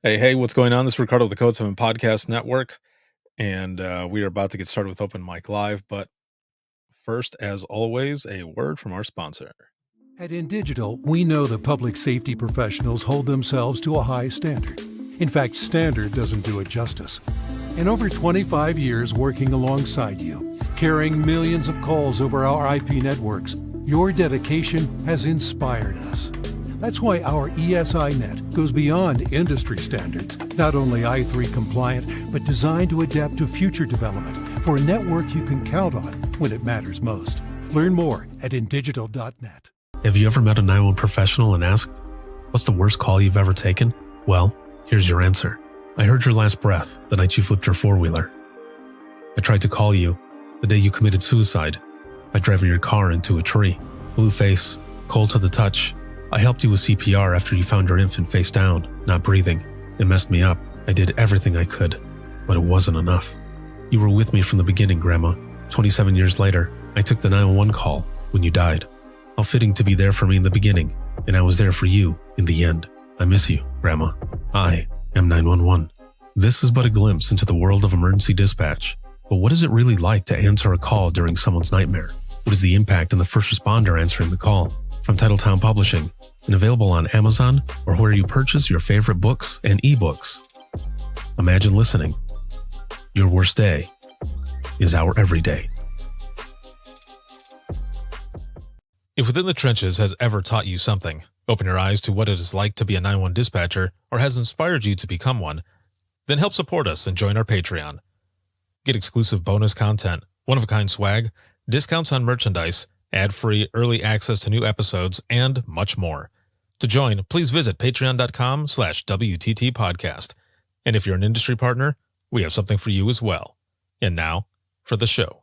Hey, what's going on? This is Ricardo of the Code 7 Podcast Network, and we are about to get started with Open Mic Live. But first, as always, a word from our sponsor. At InDigital, we know that public safety professionals hold themselves to a high standard. In fact, standard doesn't do it justice. In over 25 years working alongside you, carrying millions of calls over our IP networks, your dedication has inspired us. That's why our ESINet goes beyond industry standards, not only I3 compliant, but designed to adapt to future development for a network you can count on when it matters most. Learn more at indigital.net. Have you ever met a 911 professional and asked, what's the worst call you've ever taken? Well, here's your answer. I heard your last breath the night you flipped your four-wheeler. I tried to call you the day you committed suicide by driving your car into a tree. Blue face, cold to the touch. I helped you with CPR after you found your infant face down, not breathing. It messed me up. I did everything I could, but it wasn't enough. You were with me from the beginning, Grandma. 27 years later, I took the 911 call when you died. How fitting to be there for me in the beginning, and I was there for you in the end. I miss you, Grandma. I am 911. This is but a glimpse into the world of emergency dispatch. But what is it really like to answer a call during someone's nightmare? What is the impact on the first responder answering the call? From Titletown Publishing, and available on Amazon or where you purchase your favorite books and ebooks. Imagine listening. Your worst day is our everyday. If Within the Trenches has ever taught you something, open your eyes to what it is like to be a 911 dispatcher, or has inspired you to become one, then help support us and join our Patreon. Get exclusive bonus content, one-of-a-kind swag, discounts on merchandise, ad-free early access to new episodes, and much more. To join, please visit patreon.com/WTT podcast. And if you're an industry partner, we have something for you as well. And now, for the show.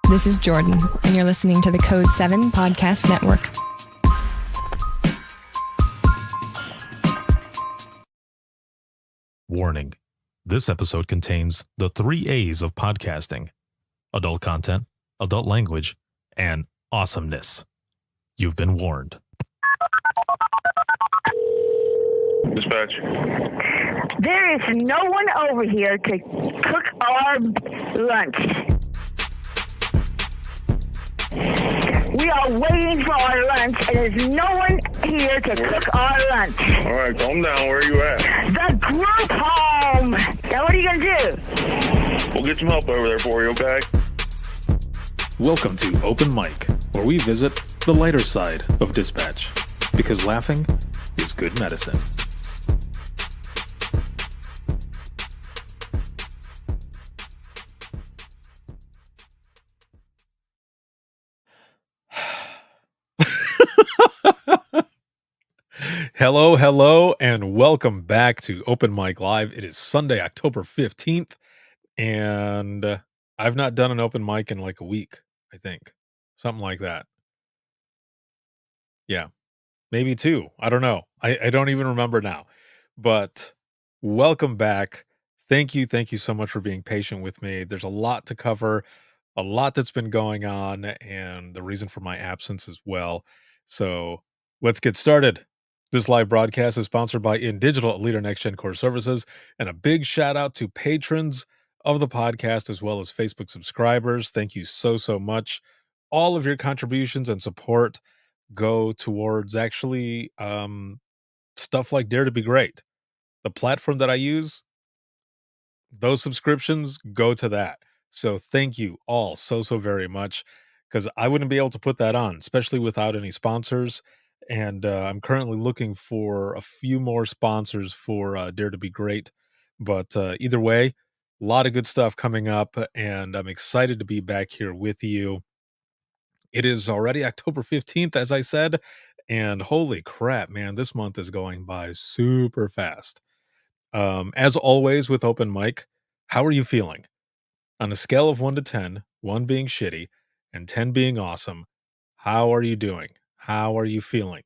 This is Jordan, and you're listening to the Code 7 Podcast Network. Warning. This episode contains the 3 A's of podcasting: adult content, adult language, and awesomeness. You've been warned. Dispatch. There is no one over here to cook our lunch. We are waiting for our lunch, and there's no one here to cook our lunch. All right, calm down. Where are you at? The group home. Now, what are you going to do? We'll get some help over there for you, okay? Welcome to Open Mic, where we visit the lighter side of dispatch, because laughing is good medicine. Hello, and welcome back to Open Mic Live. It is Sunday, October 15th, and I've not done an open mic in like a week, I think. Something like that. Yeah, maybe 2. I don't know. I don't even remember now. But welcome back. Thank you so much for being patient with me. There's a lot to cover, a lot that's been going on, and the reason for my absence as well. So let's get started. This live broadcast is sponsored by InDigital, a leader in next-gen core services, and a big shout out to patrons of the podcast as well as Facebook subscribers. Thank you so much. All of your contributions and support go towards actually stuff like Dare to Be Great. The platform that I use, those subscriptions go to that. So thank you all so very much, because I wouldn't be able to put that on, especially without any sponsors. And I'm currently looking for a few more sponsors for Dare to Be Great. But either way, a lot of good stuff coming up, and I'm excited to be back here with you. It is already October 15th, as I said, and holy crap, man, this month is going by super fast. As always with Open Mic, how are you feeling? On a scale of 1 to 10, 1 being shitty and 10 being awesome, how are you doing? How are you feeling?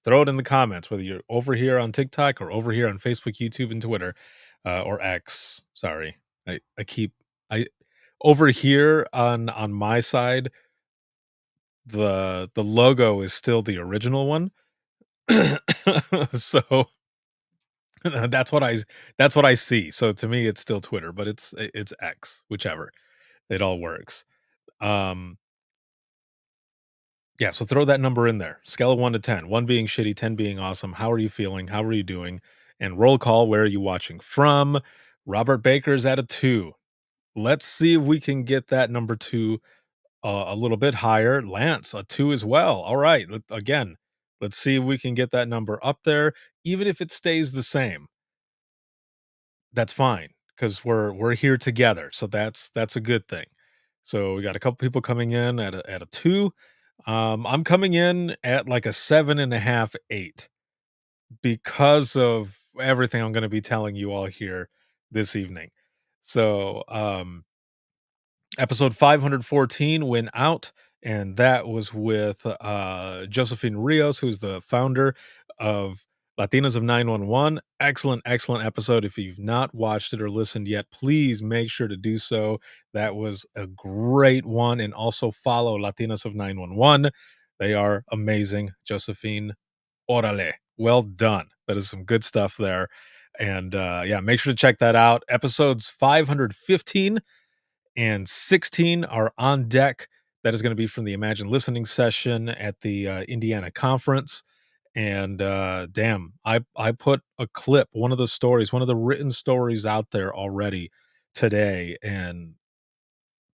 Throw it in the comments, whether you're over here on TikTok or over here on Facebook, YouTube, and Twitter, or X. Sorry, I over here on my side. the logo is still the original one. So that's what I see. So to me, it's still Twitter, but it's X, whichever. It all works. Um, yeah, so throw that number in there. Scale of 1 to 10. 1 being shitty, 10 being awesome. How are you feeling? How are you doing? And roll call, where are you watching from? Robert Baker's at a 2. Let's see if we can get that number 2 a little bit higher. Lance, a 2 as well. All right. Again, let's see if we can get that number up there. Even if it stays the same, that's fine because we're here together. So that's a good thing. So we got a couple people coming in at a 2. I'm coming in at like a 7.5, 8 because of everything I'm going to be telling you all here this evening. So, episode 514 went out, and that was with Josephine Rios, who's the founder of Latinas of 911. Excellent, excellent episode. If you've not watched it or listened yet, please make sure to do so. That was a great one. And also follow Latinas of 911. They are amazing. Josephine, orale. Well done. That is some good stuff there. And yeah, make sure to check that out. Episodes 515 and 16 are on deck. That is going to be from the Imagine Listening session at the Indiana conference. And damn, I put a clip, one of the stories, one of the written stories out there already today. And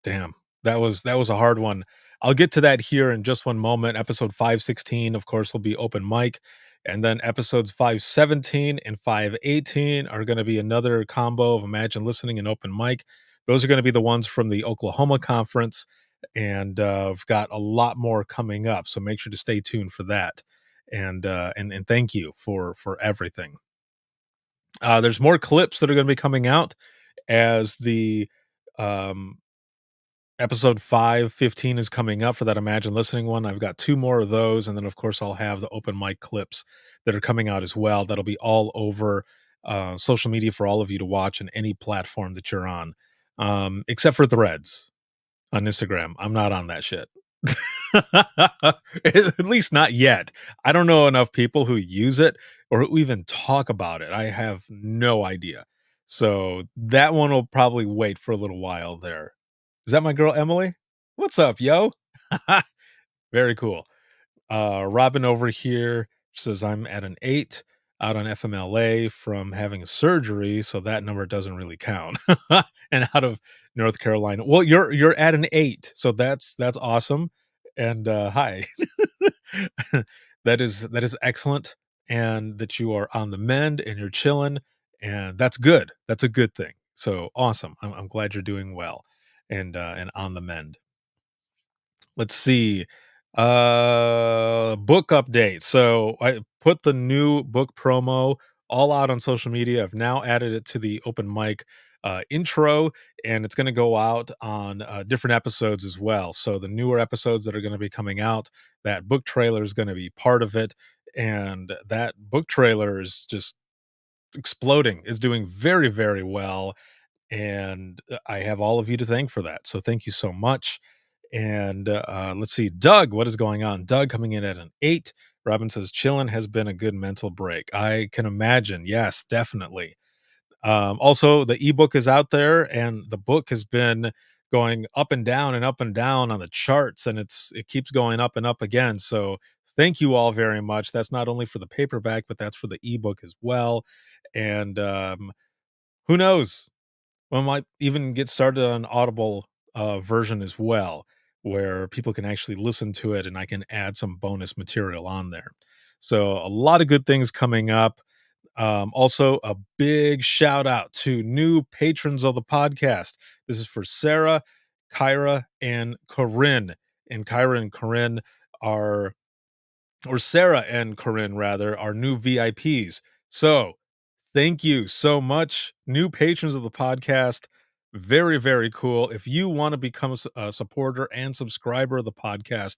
damn, that was a hard one. I'll get to that here in just one moment. Episode 516, of course, will be open mic. And then episodes 517 and 518 are going to be another combo of Imagine Listening and open mic. Those are going to be the ones from the Oklahoma conference. And I've got a lot more coming up. So make sure to stay tuned for that. And thank you for everything. There's more clips that are going to be coming out as the um, episode 515 is coming up for that Imagine Listening one. I've got 2 more of those, and then of course I'll have the open mic clips that are coming out as well. That'll be all over social media for all of you to watch in any platform that you're on, except for Threads on Instagram. I'm not on that shit. At least not yet. I don't know enough people who use it or who even talk about it. I have no idea. So that one will probably wait for a little while there. Is that my girl Emily? What's up, yo? Very cool. Robin over here says I'm at an 8 out on FMLA from having a surgery, so that number doesn't really count. And out of North Carolina. Well, you're at an 8, so that's awesome. And hi. That is excellent, and that you are on the mend and you're chilling, and that's good. That's a good thing. So awesome. I'm glad you're doing well and on the mend. Let's see. Book update. So I put the new book promo all out on social media. I've now added it to the open mic intro, and it's going to go out on different episodes as well. So the newer episodes that are going to be coming out, that book trailer is going to be part of it, and that book trailer is just exploding. Is doing very, very well, and I have all of you to thank for that. So thank you so much. And let's see, Doug, what is going on? Doug coming in at an 8. Robin says chillin' has been a good mental break. I can imagine. Yes, definitely. Also, the ebook is out there, and the book has been going up and down and up and down on the charts, and it keeps going up and up again. So thank you all very much. That's not only for the paperback, but that's for the ebook as well. And who knows? We might even get started on Audible version as well, where people can actually listen to it, and I can add some bonus material on there. So a lot of good things coming up. Also, a big shout out to new patrons of the podcast. This is for Sarah, Kyra, and Corinne. And Kyra and Corinne are, or Sarah and Corinne rather, are new VIPs. So thank you so much, new patrons of the podcast. Very, very cool. If you want to become a supporter and subscriber of the podcast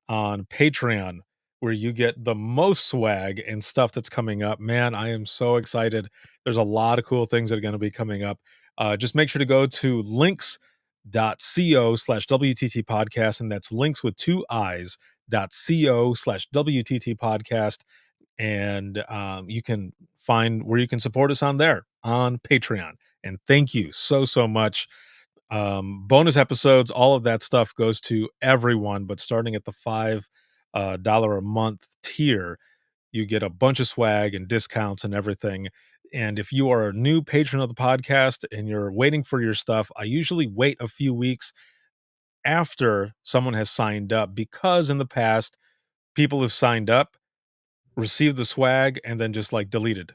on Patreon, where you get the most swag and stuff that's coming up, man, I am so excited. There's a lot of cool things that are going to be coming up. Just make sure to go to links links.co/WTT podcast. And that's links with two I's.co/WTT podcast. And you can find where you can support us on there on Patreon. And thank you so much. Bonus episodes, all of that stuff goes to everyone, but starting at the $5 a month tier, you get a bunch of swag and discounts and everything. And if you are a new patron of the podcast and you're waiting for your stuff, I usually wait a few weeks after someone has signed up, because in the past people have signed up, received the swag, and then just like deleted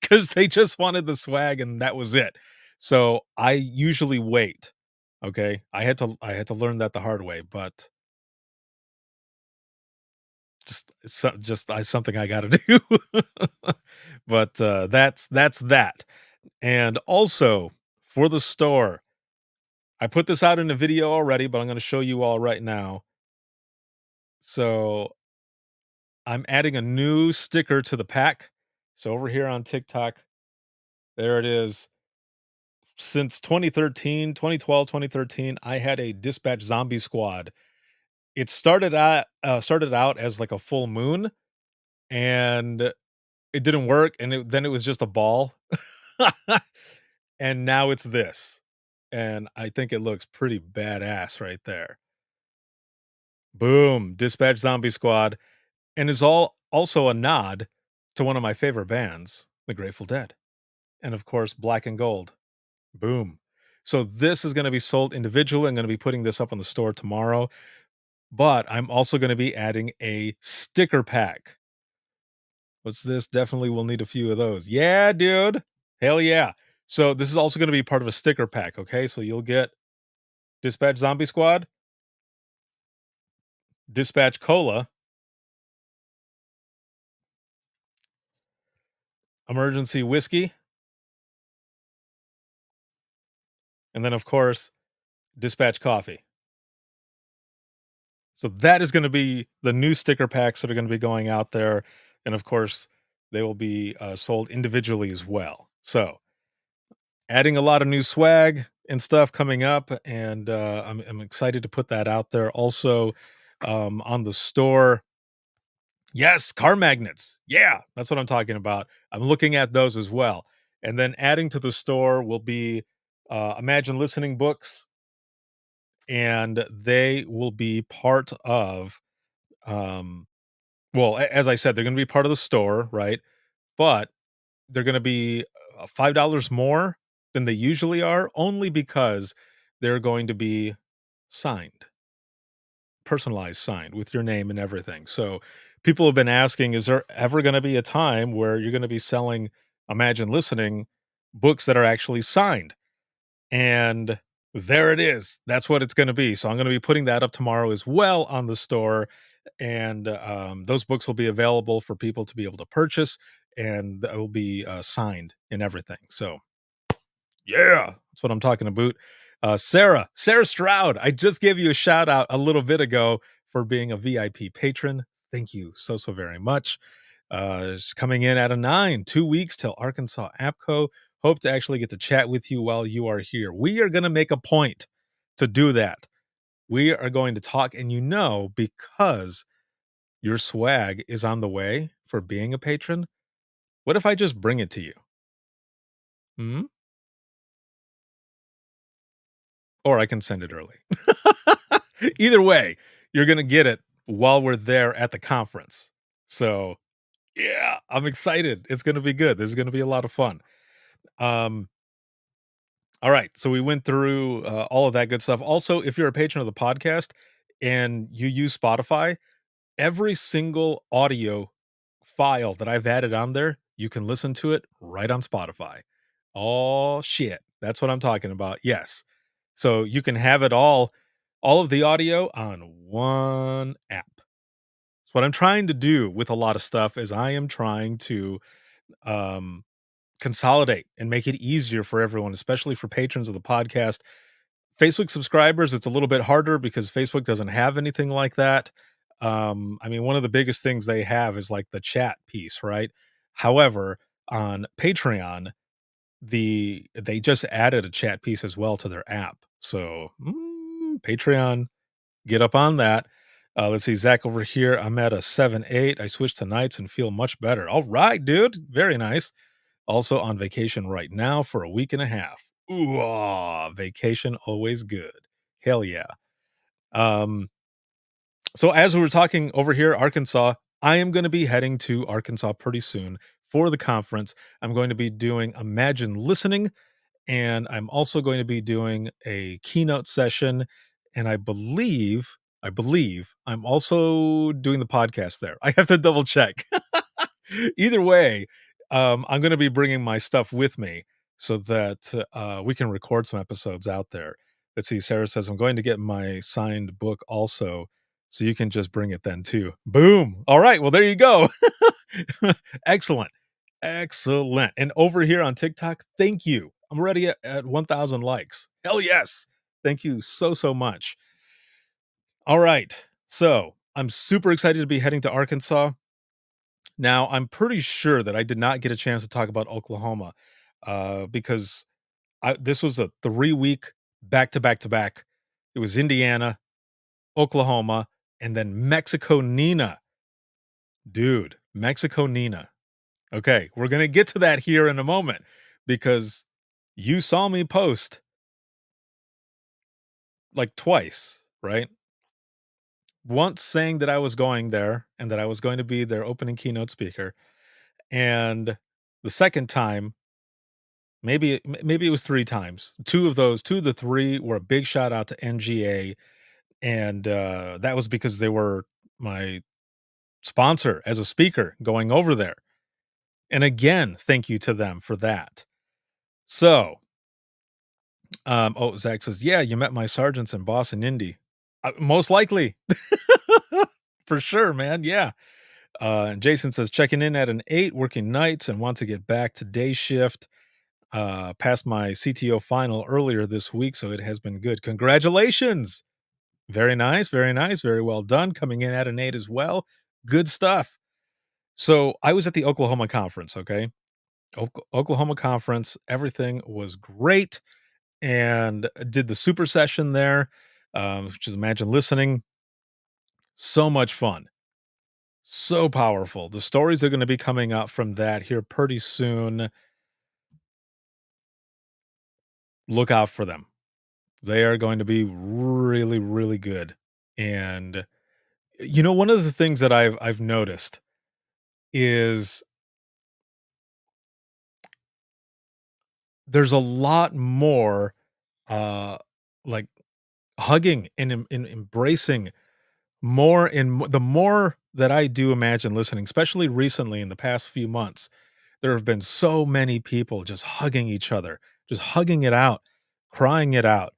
because they just wanted the swag and that was it. So I usually wait. Okay. I had to learn that the hard way, but something I got to do. But that's that. And also for the store, I put this out in a video already, but I'm going to show you all right now. So I'm adding a new sticker to the pack. So over here on TikTok, there it is. Since 2013, I had a Dispatch Zombie Squad. It started out as like a full moon, and it didn't work, and then it was just a ball. And now it's this. And I think it looks pretty badass right there. Boom, Dispatch Zombie Squad. And is also a nod to one of my favorite bands, the Grateful Dead. And of course, Black and Gold. Boom. So this is going to be sold individually. I'm going to be putting this up on the store tomorrow, but I'm also going to be adding a sticker pack. What's this? Definitely will need a few of those. Yeah, dude. Hell yeah. So this is also going to be part of a sticker pack. Okay. So you'll get Dispatch Zombie Squad, Dispatch Cola, Emergency Whiskey, and then of course, Dispatch Coffee. So that is going to be the new sticker packs that are going to be going out there. And of course, they will be sold individually as well. So adding a lot of new swag and stuff coming up. And I'm excited to put that out there. Also on the store. Yes, car magnets. Yeah, that's what I'm talking about. I'm looking at those as well. And then adding to the store will be Imagine Listening books, and they will be part of well, as I said, they're going to be part of the store, right? But they're going to be $5 more than they usually are, only because they're going to be signed, personalized, signed with your name and everything. So people have been asking, is there ever going to be a time where you're going to be selling Imagine Listening books that are actually signed? And there it is. That's what it's going to be. So I'm going to be putting that up tomorrow as well on the store. And those books will be available for people to be able to purchase, and that will be signed and everything. So, yeah, that's what I'm talking about. Sarah Stroud, I just gave you a shout out a little bit ago for being a VIP patron. Thank you so very much. She's coming in at a 9, 2 weeks till Arkansas APCO. Hope to actually get to chat with you while you are here. We are going to make a point to do that. We are going to talk, and because your swag is on the way for being a patron, what if I just bring it to you? Hmm? Or I can send it early. Either way, you're going to get it while we're there at the conference. So, yeah, I'm excited. It's going to be good. This is going to be a lot of fun. All right. So we went through all of that good stuff. Also, if you're a patron of the podcast and you use Spotify, every single audio file that I've added on there, you can listen to it right on Spotify. Oh, shit. That's what I'm talking about. Yes. So you can have it all of the audio on one app. So what I'm trying to do with a lot of stuff is I am trying to consolidate and make it easier for everyone, especially for patrons of the podcast. Facebook subscribers, it's a little bit harder because Facebook doesn't have anything like that. I mean, one of the biggest things they have is like the chat piece, right? However, on Patreon, they just added a chat piece as well to their app. So Patreon, get up on that. Let's see, Zach over here. I'm at a 7.8. I switched to nights and feel much better. All right, dude. Very nice. Also on vacation right now for a week and a half. Ooh, vacation always good. Hell yeah. Um, so as we were talking over here, Arkansas, I am going to be heading to Arkansas pretty soon for the conference. I'm going to be doing Imagine Listening, and I'm also going to be doing a keynote session, and I believe I'm also doing the podcast there. I have to double check. Either way, I'm going to be bringing my stuff with me so that we can record some episodes out there. Let's see. Sarah says I'm going to get my signed book also, so you can just bring it then too. Boom. All right. Well, there you go. Excellent. Excellent. And over here on TikTok, thank you. I'm already at 1,000 likes. Hell yes. Thank you so much. All right. So I'm super excited to be heading to Arkansas. Now, I'm pretty sure that I did not get a chance to talk about Oklahoma because this was a 3-week back to back to back. It was Indiana, Oklahoma, and then Mexico Nina. Dude, Mexico Nina. Okay, we're going to get to that here in a moment because you saw me post like twice, right? Once saying that I was going there and that I was going to be their opening keynote speaker. And the second time, maybe it was 3 times. 2 of the 3 were a big shout out to NGA, and, that was because they were my sponsor as a speaker going over there. And again, thank you to them for that. So, Zach says, "Yeah, you met my sergeants in Boston, Indy." Most likely. For sure, man, yeah. And Jason says, "Checking in at an 8, working nights and want to get back to day shift. Passed my CTO final earlier this week, so it has been good. Congratulations. Very nice, very nice, very well done. Coming in at an 8 as well. Good stuff." So I was at the Oklahoma conference, okay? Oklahoma conference, everything was great, and did the super session there, which is Imagine Listening. So much fun. So powerful. The stories are going to be coming out from that here pretty soon. Look out for them. They are going to be really, really good. And one of the things that I've noticed is there's a lot more uh like hugging and embracing more the more that I do Imagine Listening, especially recently in the past few months. There have been so many people just hugging each other, just hugging it out, crying it out.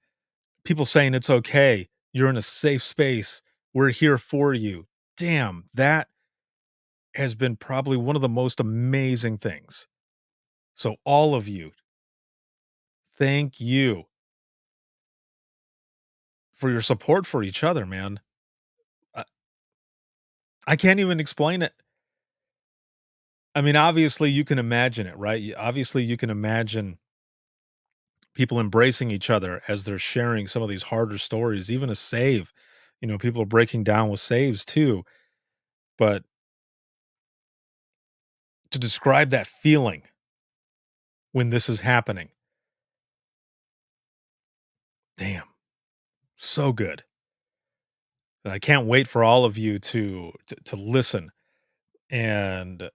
People saying it's okay. You're in a safe space. We're here for you. Damn, that has been probably one of the most amazing things. So all of you, thank you for your support for each other, man. I, I can't even explain it. I mean, obviously you can imagine it, right? Obviously you can imagine people embracing each other as they're sharing some of these harder stories, even a save. People are breaking down with saves too. But to describe that feeling when this is happening, damn, so good. I can't wait for all of you to listen and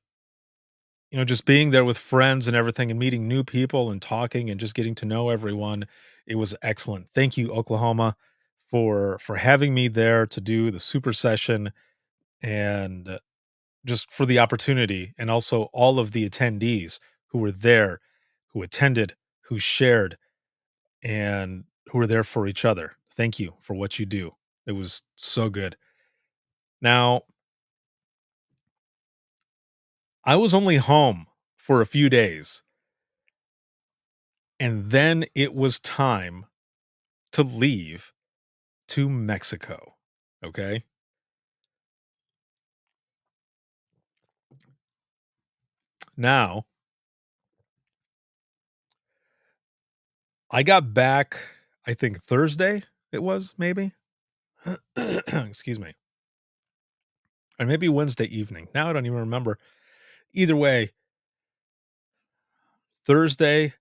just being there with friends and everything and meeting new people and talking and just getting to know everyone. It was excellent. Thank you, Oklahoma, for having me there to do the super session and just for the opportunity, and also all of the attendees who were there, who attended, who shared, and who were there for each other. Thank you for what you do. It was so good. Now, I was only home for a few days, and then it was time to leave to Mexico. Okay. Now, I got back, I think Thursday it was, maybe. Excuse me. Or maybe Wednesday evening. Now I don't even remember. Either way, Thursday,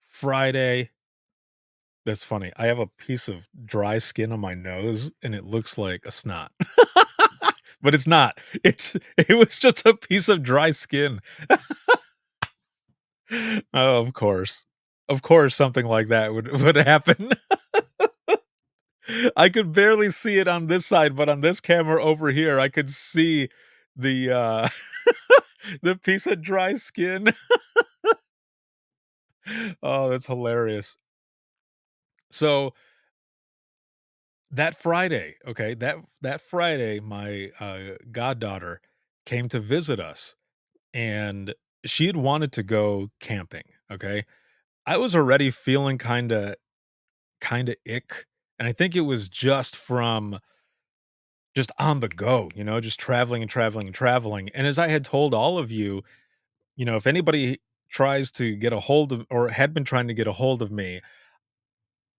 Friday. That's funny. I have a piece of dry skin on my nose and it looks like a snot. But it's not. It was just a piece of dry skin. Oh, of course. Of course something like that would happen. I could barely see it on this side, but on this camera over here, I could see the the piece of dry skin. Oh, that's hilarious. So that Friday, okay, that Friday, my goddaughter came to visit us, and she had wanted to go camping. Okay, I was already feeling kinda ick, and I think it was just from just on the go, just traveling and traveling and traveling. And as I had told all of you, if anybody tries to get a hold of or had been trying to get a hold of me,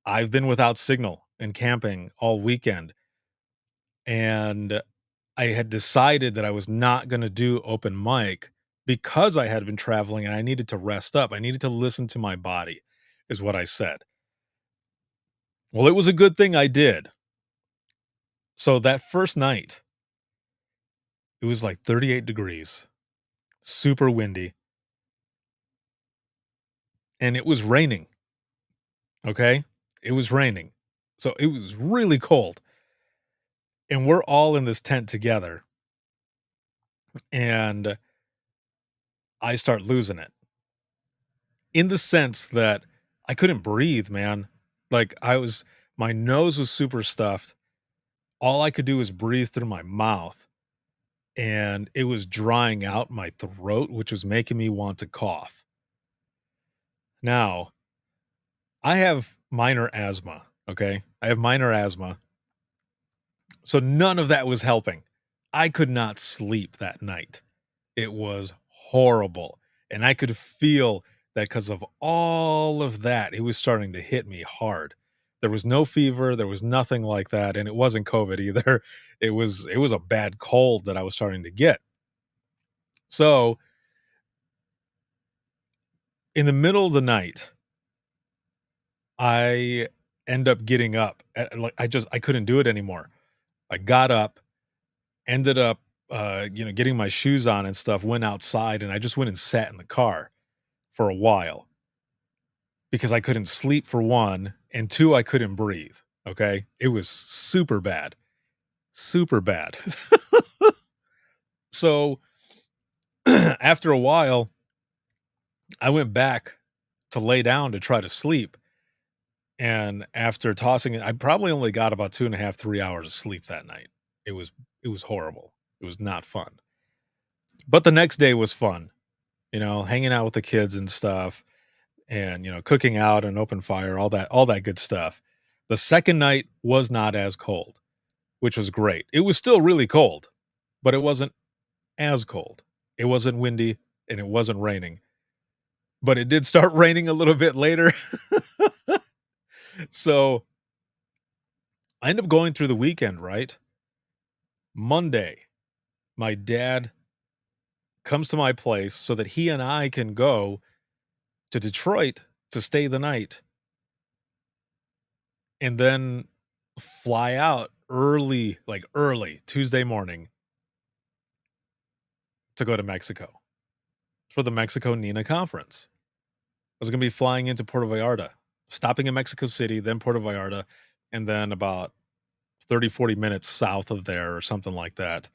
I've been without signal and camping all weekend. And I had decided that I was not going to do open mic because I had been traveling and I needed to rest up. I needed to listen to my body, is what I said. Well, it was a good thing I did. So that first night, it was like 38 degrees, super windy, and it was raining. Okay. It was raining. So it was really cold. And we're all in this tent together. And I start losing it in the sense that I couldn't breathe, man. Like my nose was super stuffed. All I could do was breathe through my mouth. And it was drying out my throat, which was making me want to cough. Now, I have minor asthma. Okay. I have minor asthma. So none of that was helping. I could not sleep that night. It was horrible. And I could feel that because of all of that, it was starting to hit me hard. There was no fever, there was nothing like that, and it wasn't COVID either. It was a bad cold that I was starting to get. So, in the middle of the night, I end up getting up. Like I couldn't do it anymore. I got up, ended up getting my shoes on and stuff, went outside and I just went and sat in the car for a while because I couldn't sleep for one, and two, I couldn't breathe. Okay. It was super bad. Super bad. So after a while, I went back to lay down to try to sleep. And after tossing it, I probably only got about 2.5, 3 hours of sleep that night. It was it was horrible. It was not fun. But the next day was fun, hanging out with the kids and stuff and, cooking out and open fire, all that good stuff. The second night was not as cold, which was great. It was still really cold, but it wasn't as cold. It wasn't windy and it wasn't raining. But it did start raining a little bit later. So I ended up going through the weekend, right? Monday, my dad comes to my place so that he and I can go to Detroit to stay the night and then fly out early, like early Tuesday morning to go to Mexico for the Mexico NINA conference. I was going to be flying into Puerto Vallarta, stopping in Mexico City, then Puerto Vallarta, and then about 30, 40 minutes south of there or something like that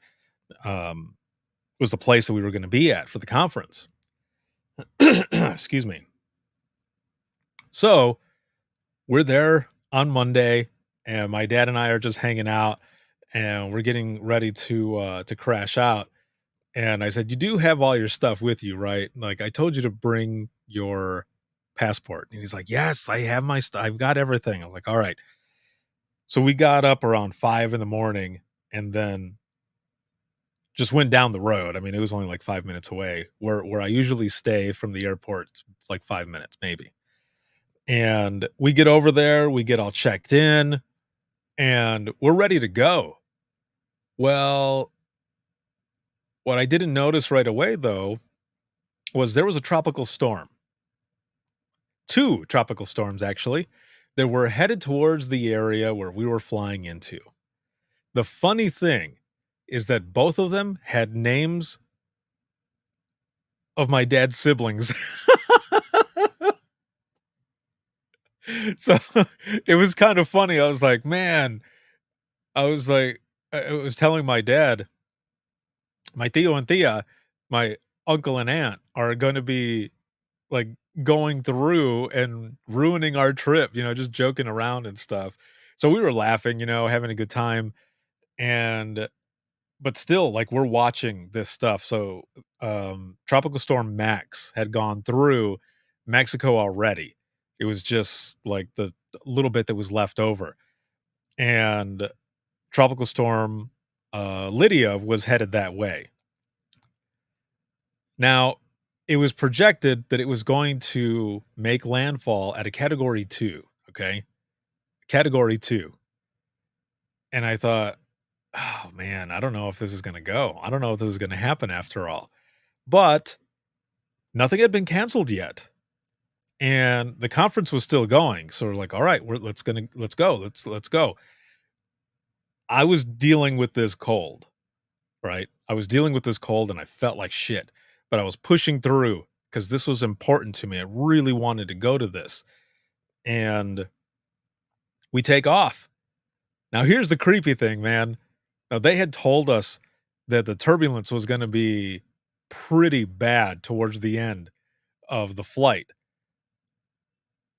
was the place that we were going to be at for the conference. Excuse me. So we're there on Monday, and my dad and I are just hanging out, and we're getting ready to crash out. And I said, "You do have all your stuff with you, right? Like I told you to bring your passport." And he's like, "Yes, I have my stuff. I've got everything." I was like, "All right." So we got up around 5 in the morning and then just went down the road. I mean, it was only like 5 minutes away where I usually stay from the airport. It's like 5 minutes, maybe. And we get over there, we get all checked in, and we're ready to go. Well, what I didn't notice right away, though, was there was a tropical storm. 2 tropical storms, actually, that were headed towards the area where we were flying into. The funny thing is that both of them had names of my dad's siblings. So, it was kind of funny. I was like, "Man," I was like I was telling my dad, "My tío and tía, my uncle and aunt are gonna be, like, going through and ruining our trip," just joking around and stuff. So we were laughing, having a good time, and but still, like, we're watching this stuff. So, Tropical Storm Max had gone through Mexico already. It was just, like, the little bit that was left over, and Tropical Storm, Lydia was headed that way. Now, it was projected that it was going to make landfall at a Category 2, okay? Category 2. And I thought, "Oh, man, I don't know if this is gonna go. I don't know if this is gonna happen after all." But nothing had been canceled yet, and the conference was still going, so we're like, "All right, let's go, let's go." I was dealing with this cold, right? I was dealing with this cold, and I felt like shit, but I was pushing through because this was important to me. I really wanted to go to this, and we take off. Now, here's the creepy thing, man. Now, they had told us that the turbulence was gonna be pretty bad towards the end of the flight,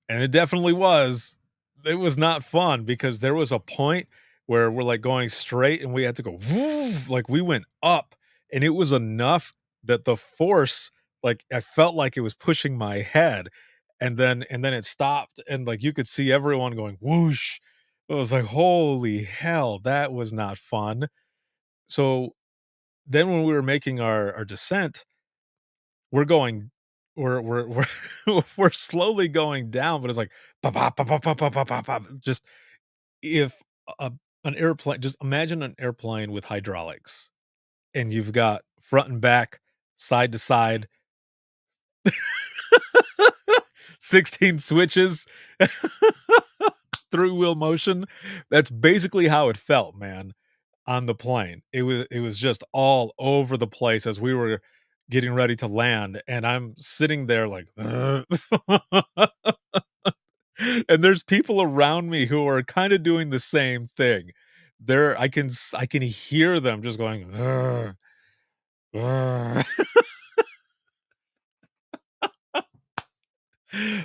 and it definitely was. It was not fun because there was a point where we're, like, going straight and we had to go, "Woo," like, we went up, and it was enough that the force, like, I felt like it was pushing my head, and then it stopped, and, like, you could see everyone going, "Whoosh." It was like, "Holy hell, that was not fun." So, then when we were making our descent, we're going we're we're slowly going down, but it's like, "Pop, pop, pop, pop, pop, pop, pop, pop." Just if a an airplane, just imagine an airplane with hydraulics, and you've got front and back, side to side, 16 switches, through wheel motion. That's basically how it felt, man, on the plane. It was just all over the place as we were getting ready to land, and I'm sitting there like, and there's people around me who are kinda doing the same thing. I can hear them just going,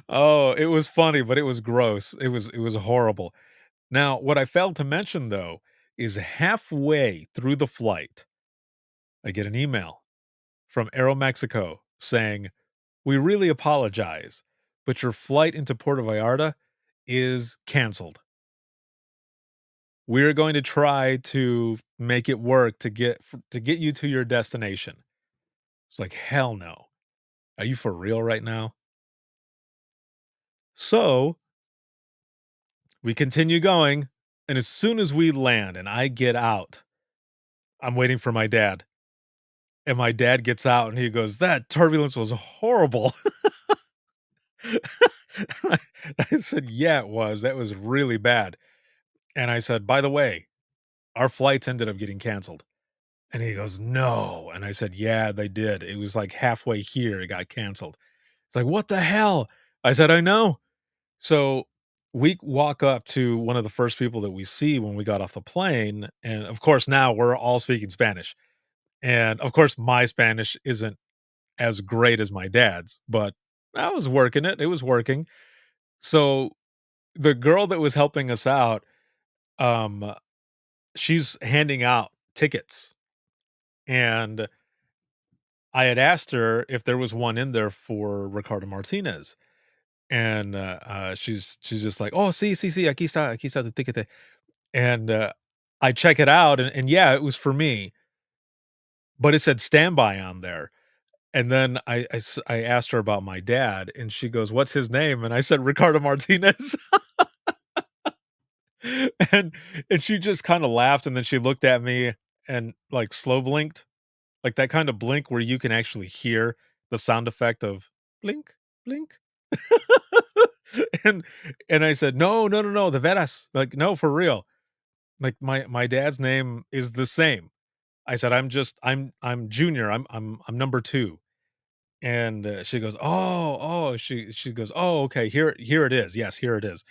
Oh, it was funny, but it was gross. It was horrible. Now, what I failed to mention, though, is halfway through the flight, I get an email from Aeromexico saying, "We really apologize, but your flight into Puerto Vallarta is canceled. We're going to try to make it work to get you to your destination." It's like, "Hell no. Are you for real right now?" So, we continue going, and as soon as we land and I get out, I'm waiting for my dad, and my dad gets out and he goes, "That turbulence was horrible." I I said, "Yeah, it was. That was really bad." And I said, "By the way, our flights ended up getting canceled." And he goes, "No." And I said, "Yeah, they did. It was like halfway here, it got canceled." It's like, "What the hell?" I said, "I know." So we walk up to one of the first people that we see when we got off the plane. And of course, now we're all speaking Spanish. And of course, my Spanish isn't as great as my dad's, but I was working it. It was working. So the girl that was helping us out, um, she's handing out tickets. And I had asked her if there was one in there for Ricardo Martinez. And she's just like, "Oh, sí, sí, sí, aquí está tu ticket." And I check it out, and yeah, it was for me, but it said standby on there. And then I asked her about my dad, and she goes, "What's his name?" And I said, "Ricardo Martinez." And she just kinda laughed, and then she looked at me and, like, slow blinked, like that kind of blink where you can actually hear the sound effect of blink, blink. And I said, "No, no, no, no, de veras, like, no, for real. Like, my dad's name is the same." I said, I'm junior, I'm number 2." And, she goes, "Oh, oh," she goes, "Oh, okay, here it is. Yes, here it is."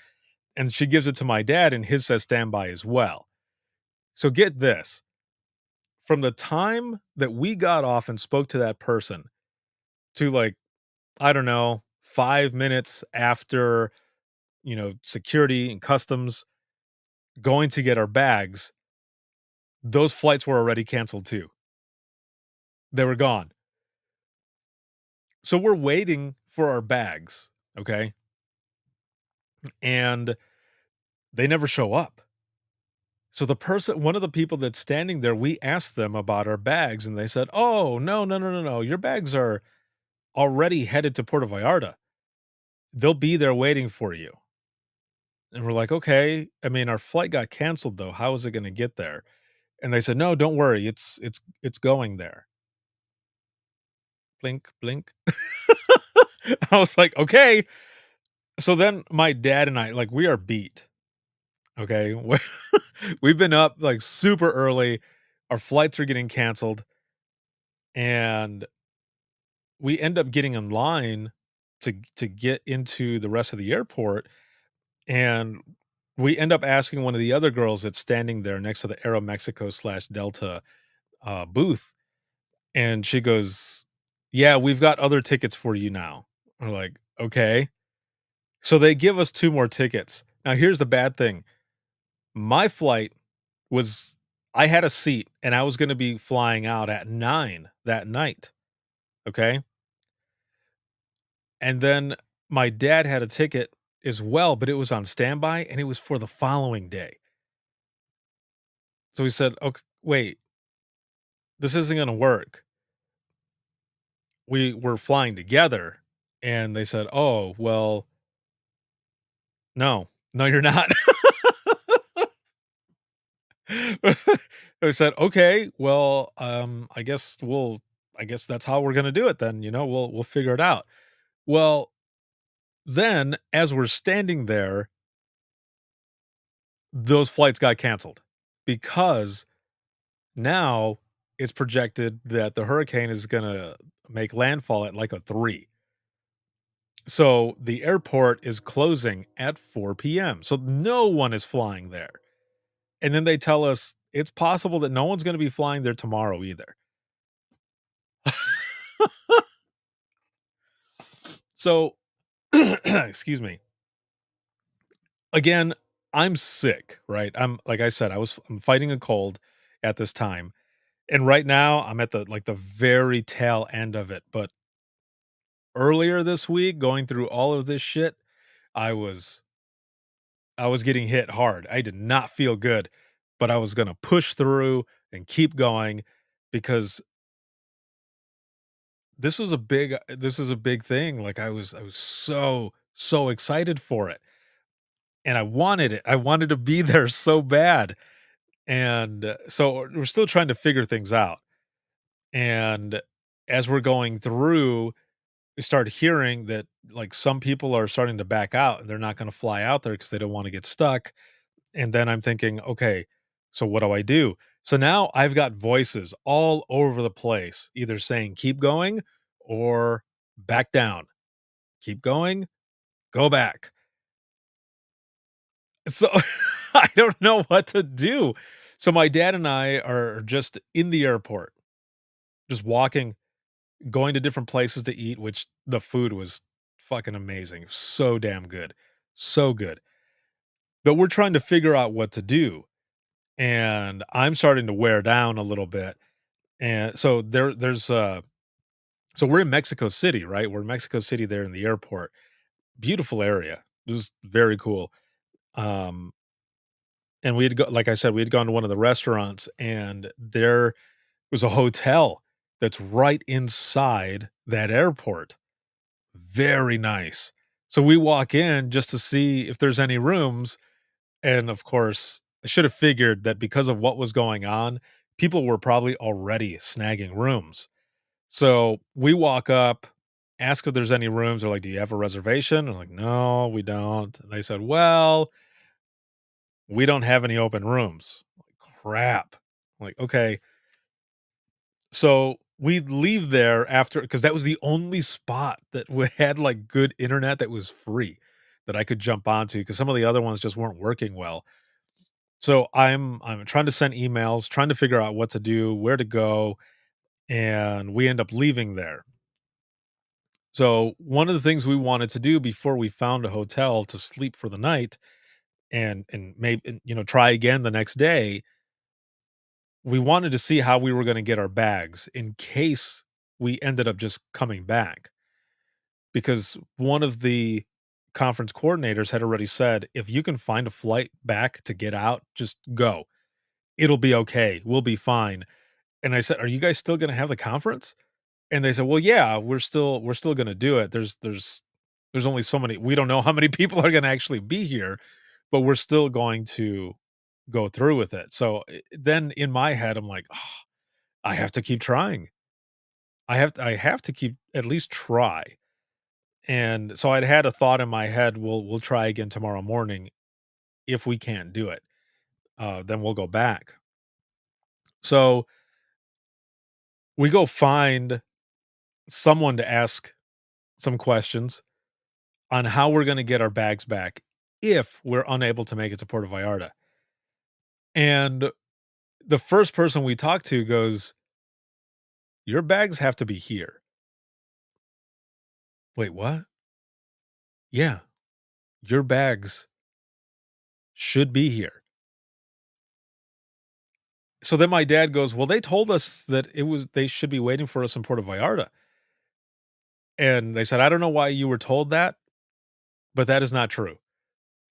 And she gives it to my dad, and his says standby as well. So get this, from the time that we got off and spoke to that person to, like, I don't know, 5 minutes after, security and customs going to get our bags, those flights were already canceled too. They were gone. So we're waiting for our bags, okay? And they never show up. So one of the people that's standing there, we asked them about our bags and they said, "Oh, no, no, no, no, no. Your bags are already headed to Puerto Vallarta. They'll be there waiting for you." And we're like, "Okay. I mean, our flight got canceled though. How is it going to get there?" And they said, "No, don't worry. It's going there." Blink, blink. I was like, "Okay." So then my dad and I, like, we are beat. Okay. We've been up like super early. Our flights are getting canceled. And we end up getting in line to get into the rest of the airport. And we end up asking one of the other girls that's standing there next to the Aeromexico slash Delta booth. And she goes, "Yeah, we've got other tickets for you now." We're like, "Okay." So they give us 2 more tickets. Now here's the bad thing. My flight was I had a seat and I was gonna be flying out at 9 that night, okay? And then my dad had a ticket as well, but it was on standby and it was for the following day. So we said, "Okay, wait, this isn't gonna work. We were flying together." And they said, "Oh, well, no. No, you're not." I said, "Okay, well, I guess that's how we're gonna do it then, we'll figure it out." Well, then as we're standing there, those flights got canceled because now it's projected that the hurricane is gonna make landfall at like a 3. So the airport is closing at 4 PM. So no one is flying there. And then they tell us it's possible that no one's gonna be flying there tomorrow either. So, excuse me. Again, I'm sick, right? I'm like I said, I'm fighting a cold at this time. And right now I'm at the very tail end of it. But earlier this week, going through all of this shit, I was I was getting hit hard. I did not feel good, but I was gonna push through and keep going because this was a big thing. Like I was so, so excited for it. And I wanted it. I wanted to be there so bad. And so we're still trying to figure things out. And as we're going through, we start hearing that like some people are starting to back out and they're not going to fly out there because they don't want to get stuck. And then I'm thinking, okay, so what do I do? So now I've got voices all over the place, either saying keep going or back down, keep going, go back. So I don't know what to do. So my dad and I are just in the airport, just walking, going to different places to eat, which the food was fucking amazing. So damn good. So good. But we're trying to figure out what to do. And I'm starting to wear down a little bit. And so so we're in Mexico City, right? We're in Mexico City there in the airport. Beautiful area. It was very cool. Um, and we had like I said, we had gone to one of the restaurants and there was a hotel that's right inside that airport. Very nice. So we walk in just to see if there's any rooms, and of course, I should have figured that because of what was going on, people were probably already snagging rooms. So we walk up, ask if there's any rooms. They're like, "Do you have a reservation?" I'm like, "No, we don't." And they said, "Well, we don't have any open rooms." I'm like, crap. I'm like, okay. So we leave there after because that was the only spot that had like good internet that was free that I could jump onto because some of the other ones just weren't working well. So I'm trying to send emails, trying to figure out what to do, where to go, and we end up leaving there. So one of the things we wanted to do before we found a hotel to sleep for the night and maybe try again the next day, we wanted to see how we were going to get our bags in case we ended up just coming back because one of the conference coordinators had already said if you can find a flight back to get out, just go. It'll be okay. We'll be fine. And I said, "Are you guys still going to have the conference?" And they said, "Well, yeah, we're still gonna do it. There's only so many we don't know how many people are gonna actually be here, but we're still going to go through with it." So, then in my head, I'm like, "Oh, I have to keep trying. I have to keep at least try." And so I'd had a thought in my head, "We'll try again tomorrow morning. If we can't do it, then we'll go back." So, we go find someone to ask some questions on how we're gonna get our bags back if we're unable to make it to Puerto Vallarta. And the first person we talked to goes, "Your bags have to be here." Wait, what? Yeah, your bags should be here. So then my dad goes, "Well, they told us that they should be waiting for us in Puerto Vallarta." And they said, "I don't know why you were told that, but that is not true.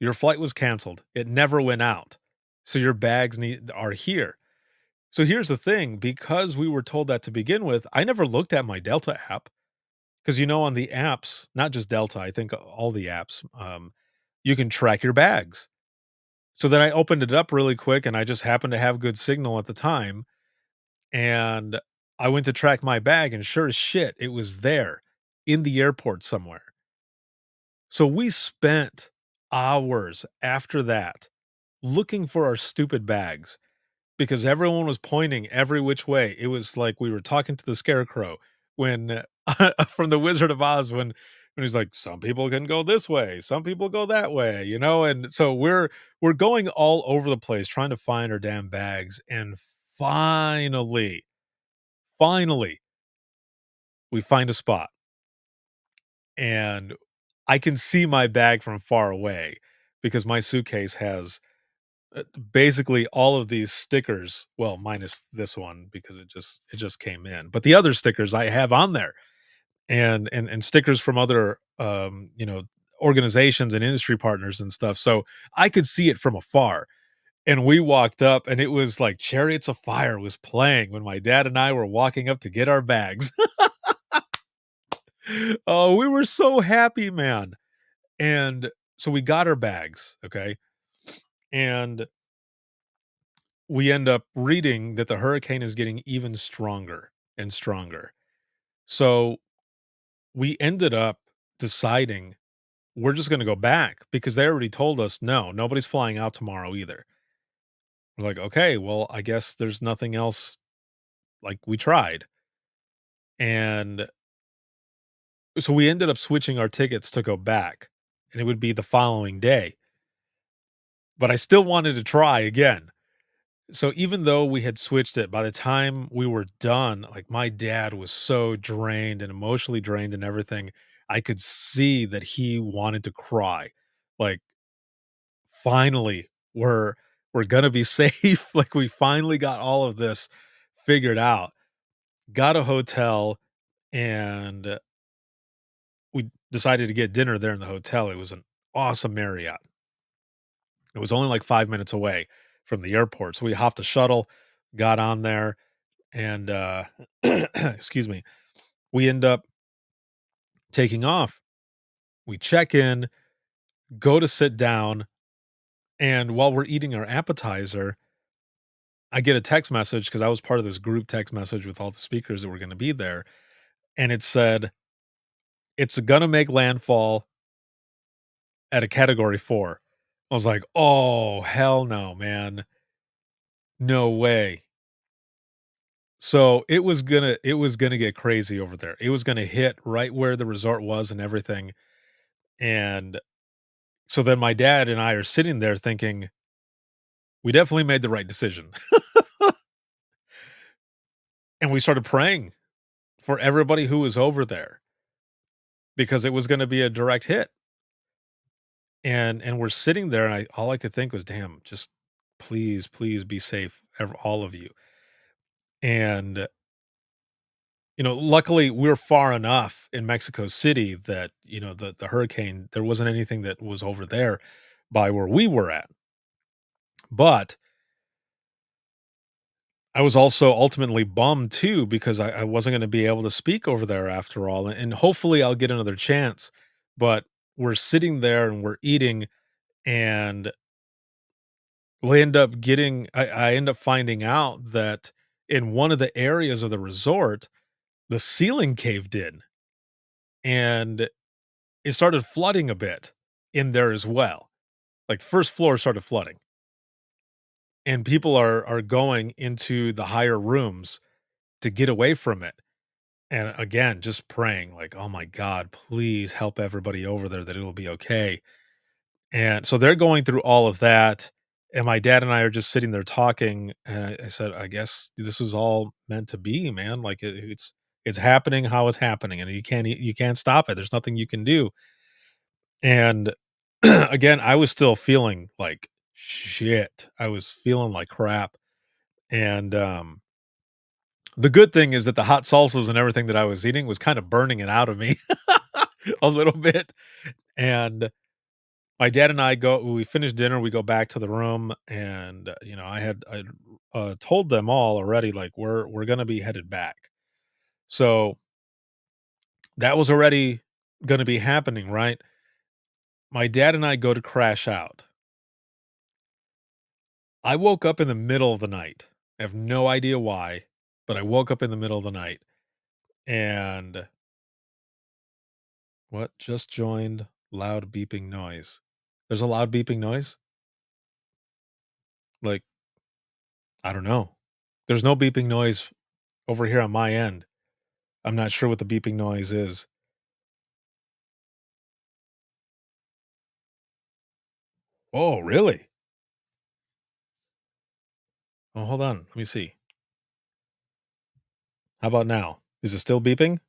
Your flight was canceled. It never went out. So your bags are here." So here's the thing, because we were told that to begin with, I never looked at my Delta app because on the apps, not just Delta, I think all the apps, you can track your bags. So then I opened it up really quick and I just happened to have good signal at the time. And I went to track my bag and sure as shit, it was there in the airport somewhere. So we spent hours after that looking for our stupid bags because everyone was pointing every which way. It was like we were talking to the scarecrow when from the Wizard of Oz when he's like, "Some people can go this way, some people go that way," and so we're going all over the place trying to find our damn bags, and finally, we find a spot, and I can see my bag from far away because my suitcase has basically all of these stickers, well, minus this one because it just came in, but the other stickers I have on there and stickers from other organizations and industry partners and stuff. So I could see it from afar. And we walked up and it was like Chariots of Fire was playing when my dad and I were walking up to get our bags. Oh, we were so happy, man. And so we got our bags, okay? And we end up reading that the hurricane is getting even stronger and stronger. So we ended up deciding we're just going to go back because they already told us, no, nobody's flying out tomorrow either. We're like, okay, well, I guess there's nothing else. Like we tried. And so we ended up switching our tickets to go back and it would be the following day. But I still wanted to try again. So even though we had switched it, by the time we were done, like my dad was so drained and emotionally drained and everything. I could see that he wanted to cry. Like finally we're gonna be safe. Like we finally got all of this figured out. Got a hotel and we decided to get dinner there in the hotel. It was an awesome Marriott. It was only like 5 minutes away from the airport. So we hopped a shuttle, got on there, and excuse me, we end up taking off. We check in, go to sit down, and while we're eating our appetizer, I get a text message because I was part of this group text message with all the speakers that were going to be there, and it said it's gonna make landfall at a category 4. I was like, "Oh, hell no, man. No way." So, it was gonna get crazy over there. It was gonna hit right where the resort was and everything, and so then my dad and I are sitting there thinking, "We definitely made the right decision." And we started praying for everybody who was over there because it was gonna be a direct hit, and we're sitting there, and all I could think was, "Damn, just please, please be safe, all of you." And luckily we're far enough in Mexico City that, the hurricane, there wasn't anything that was over there by where we were at. But I was also ultimately bummed too because I wasn't going to be able to speak over there after all. And hopefully I'll get another chance. But we're sitting there and we're eating, and I end up finding out that in one of the areas of the resort, the ceiling caved in and it started flooding a bit in there as well. Like, the first floor started flooding, and people are going into the higher rooms to get away from it. And again, just praying like, "Oh my God, please help everybody over there that it'll be okay." And so they're going through all of that, and my dad and I are just sitting there talking, and I said, "I guess this was all meant to be, man. Like, it's happening how it's happening, and you can't stop it. There's nothing you can do." And again, I was still feeling like shit. I was feeling like crap. And the good thing is that the hot salsas and everything that I was eating was kind of burning it out of me a little bit. And my dad and I we finish dinner, we go back to the room, and I told them all already, like, we're gonna be headed back. So that was already gonna be happening, right? My dad and I go to crash out. I woke up in the middle of the night. I have no idea why, but I woke up in the middle of the night, and what just joined loud beeping noise. There's a loud beeping noise? Like, I don't know. There's no beeping noise over here on my end. I'm not sure what the beeping noise is. Oh, really? Oh, hold on. Let me see. How about now? Is it still beeping?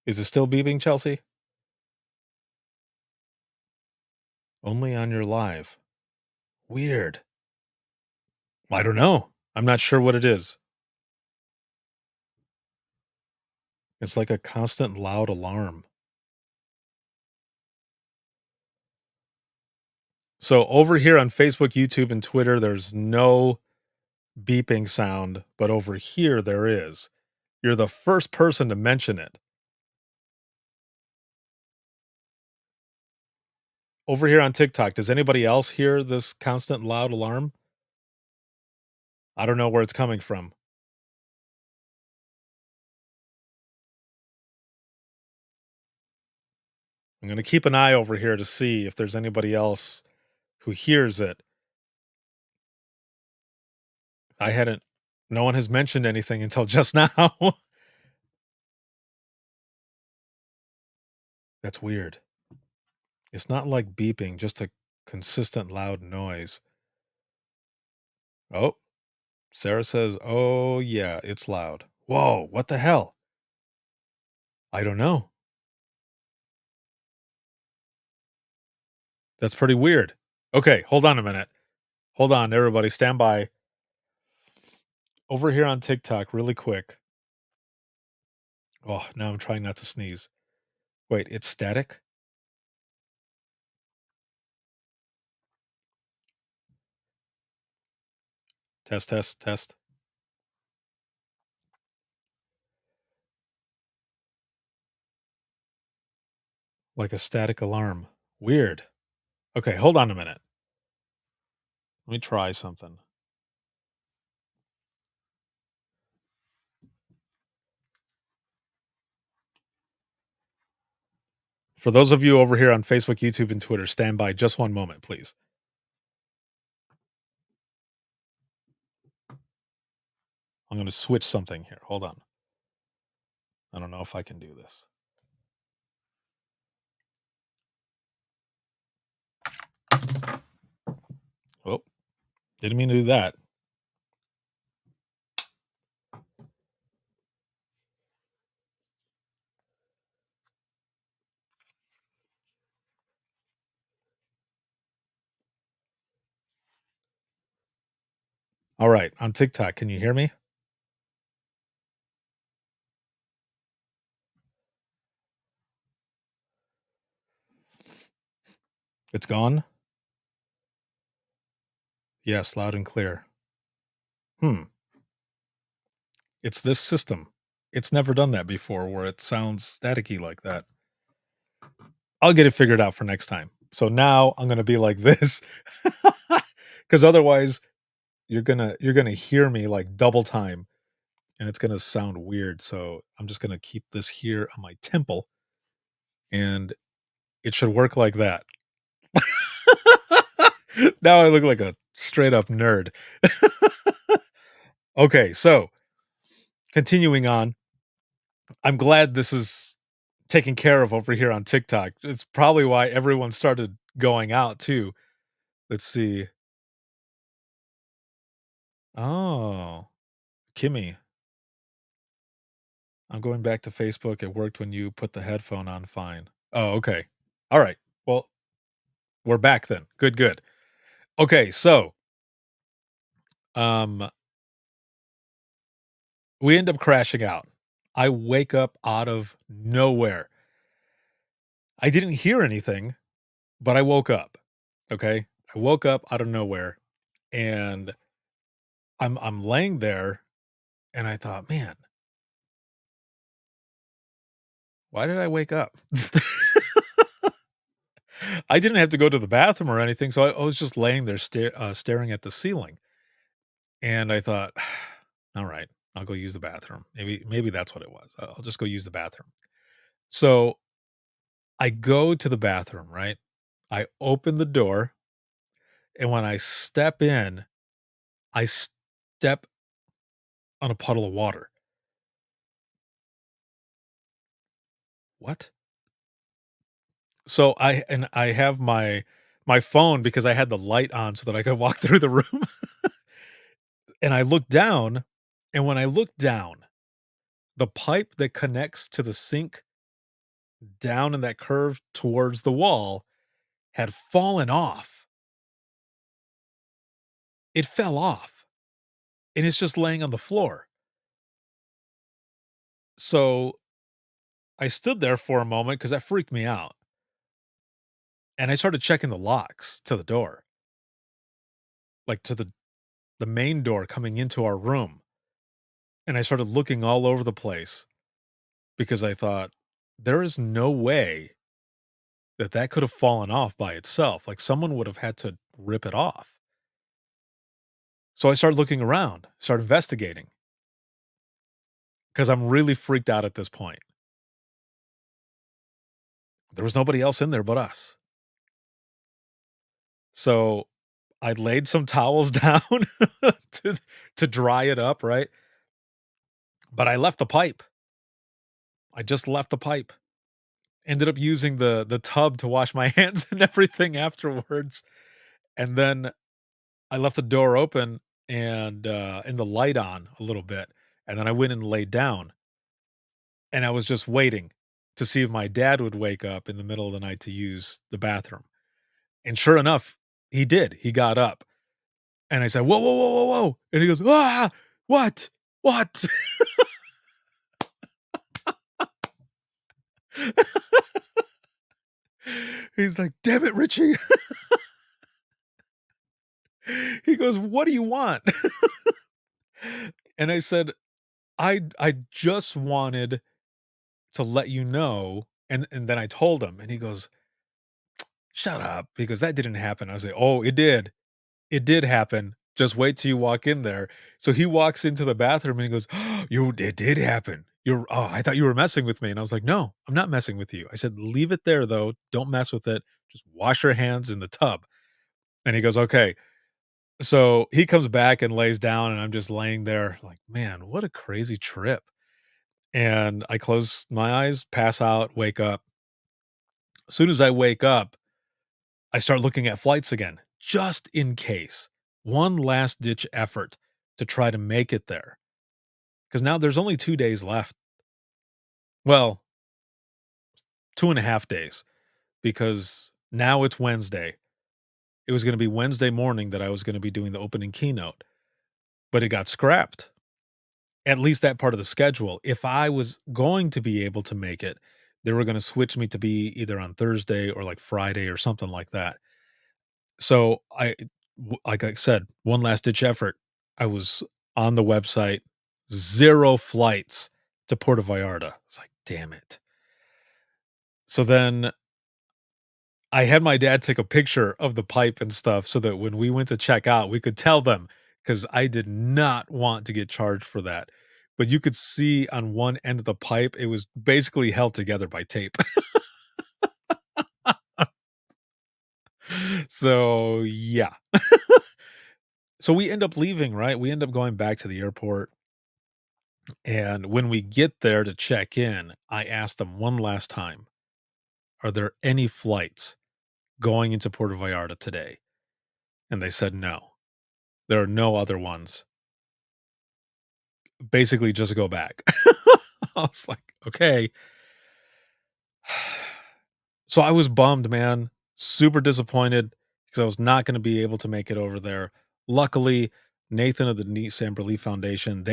Is it still beeping, Chelsea? Only on your live. Weird. I don't know. I'm not sure what it is. It's like a constant loud alarm. So over here on Facebook, YouTube, and Twitter, there's no beeping sound, but over here there is. You're the first person to mention it. Over here on TikTok, does anybody else hear this constant loud alarm? I don't know where it's coming from. I'm going to keep an eye over here to see if there's anybody else who hears it. I hadn't, no one has mentioned anything until just now. That's weird. It's not like beeping, just a consistent loud noise. Oh, Sarah says, "Oh, yeah, it's loud." Whoa, what the hell? I don't know. That's pretty weird. Okay, hold on a minute. Hold on, everybody, stand by. Over here on TikTok, really quick. Oh, now I'm trying not to sneeze. Wait, it's static? Test, test, test. Like a static alarm. Weird. Okay, hold on a minute. Let me try something. For those of you over here on Facebook, YouTube, and Twitter, stand by just one moment, please. I'm going to switch something here. Hold on. I don't know if I can do this. Oh, didn't mean to do that. All right, on TikTok, can you hear me? It's gone? Yes, loud and clear. It's this system. It's never done that before where it sounds staticky like that. I'll get it figured out for next time. So now I'm gonna be like this. Because otherwise you're gonna hear me like double time and it's gonna sound weird. So I'm just gonna keep this here on my temple and it should work like that. Now I look like a straight up nerd. Okay, so continuing on, I'm glad this is taken care of over here on TikTok. It's probably why everyone started going out too. Let's see. Oh, Kimmy. I'm going back to Facebook. It worked when you put the headphone on fine. Oh, okay. All right. Well, we're back then. Good, good. Okay, so um we end up crashing out. I wake up out of nowhere. I didn't hear anything, but I woke up. Okay? I woke up out of nowhere and I'm laying there and I thought, "Man, why did I wake up?" I didn't have to go to the bathroom or anything, so I was just laying there staring at the ceiling, and I thought, "All right, I'll go use the bathroom. Maybe that's what it was. I'll just go use the bathroom." So, I go to the bathroom, right? I open the door, and when I step in, I step on a puddle of water. What? So I have my phone because I had the light on so that I could walk through the room. And I look down, and when I look down, the pipe that connects to the sink down in that curve towards the wall had fallen off. It fell off, and it's just laying on the floor. So I stood there for a moment because that freaked me out. And I started checking the locks to the door, like to the main door coming into our room. And I started looking all over the place because I thought, there is no way that that could have fallen off by itself. Like someone would have had to rip it off. So I started looking around, started investigating because I'm really freaked out at this point. There was nobody else in there but us. So I laid some towels down to to dry it up, right? But I left the pipe. I just left the pipe. Ended up using the tub to wash my hands and everything afterwards. And then I left the door open and the light on a little bit. And then I went and laid down. And I was just waiting to see if my dad would wake up in the middle of the night to use the bathroom. And sure enough, he did. He got up. And I said, "Whoa, whoa, whoa, whoa, whoa." And he goes, "Ah, what? What?" He's like, "Damn it, Richie." He goes, "What do you want?" And I said, I just wanted to let you know. And then I told him, and he goes, shut up, because that didn't happen. I was like, oh, it did. It did happen. Just wait till you walk in there. So he walks into the bathroom and he goes, oh, it did happen. I thought you were messing with me. And I was like, no, I'm not messing with you. I said, leave it there though. Don't mess with it. Just wash your hands in the tub. And he goes, okay. So he comes back and lays down, and I'm just laying there like, man, what a crazy trip. And I close my eyes, pass out, wake up. As soon as I wake up, I start looking at flights again, just in case. One last ditch effort to try to make it there. Because now there's only 2 days left. Well, 2.5 days, because now it's Wednesday. It was going to be Wednesday morning that I was going to be doing the opening keynote, but it got scrapped. At least that part of the schedule. If I was going to be able to make it, they were going to switch me to be either on Thursday or like Friday or something like that. So like I said, one last ditch effort. I was on the website, 0 flights to Puerto Vallarta. It's like, damn it. So then I had my dad take a picture of the pipe and stuff so that when we went to check out, we could tell them, because I did not want to get charged for that. But you could see on one end of the pipe, it was basically held together by tape. So, yeah. So we end up leaving, right? We end up going back to the airport. And when we get there to check in, I asked them one last time, are there any flights going into Puerto Vallarta today? And they said no. There are no other ones. Basically, just go back. I was like, okay. So I was bummed, man. Super disappointed because I was not going to be able to make it over there. Luckily, Nathan of the Neat Samberly Foundation,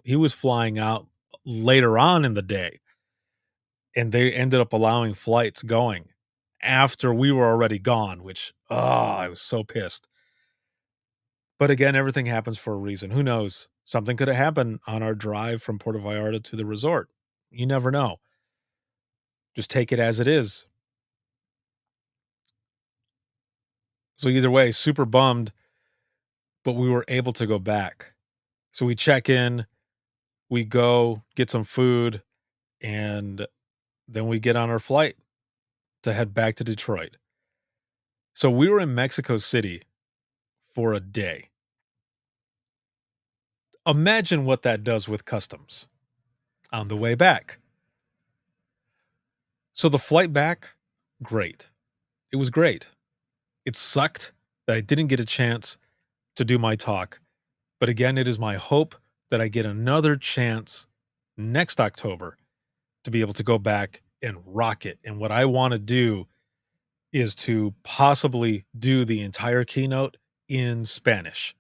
he was flying out later on in the day, and they ended up allowing flights going after we were already gone, which, I was so pissed. But again, everything happens for a reason. Who knows? Something could have happened on our drive from Puerto Vallarta to the resort. You never know. Just take it as it is. So either way, super bummed, but we were able to go back. So we check in, we go get some food, and then we get on our flight to head back to Detroit. So we were in Mexico City for a day. Imagine what that does with customs on the way back. So the flight back, great. It was great. It sucked that I didn't get a chance to do my talk. But again, it is my hope that I get another chance next October to be able to go back and rock it. And what I want to do is to possibly do the entire keynote in Spanish.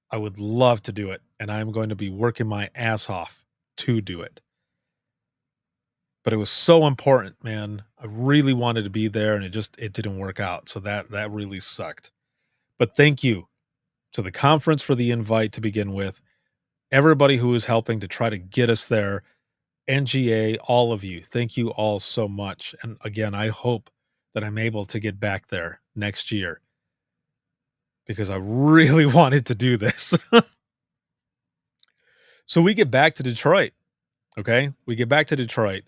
I would love to do it, and I'm going to be working my ass off to do it. But it was so important, man. I really wanted to be there, and it didn't work out. So that really sucked. But thank you to the conference for the invite to begin with. Everybody who is helping to try to get us there. NGA, all of you. Thank you all so much. And again, I hope that I'm able to get back there next year, because I really wanted to do this. So we get back to Detroit. Okay. We get back to Detroit,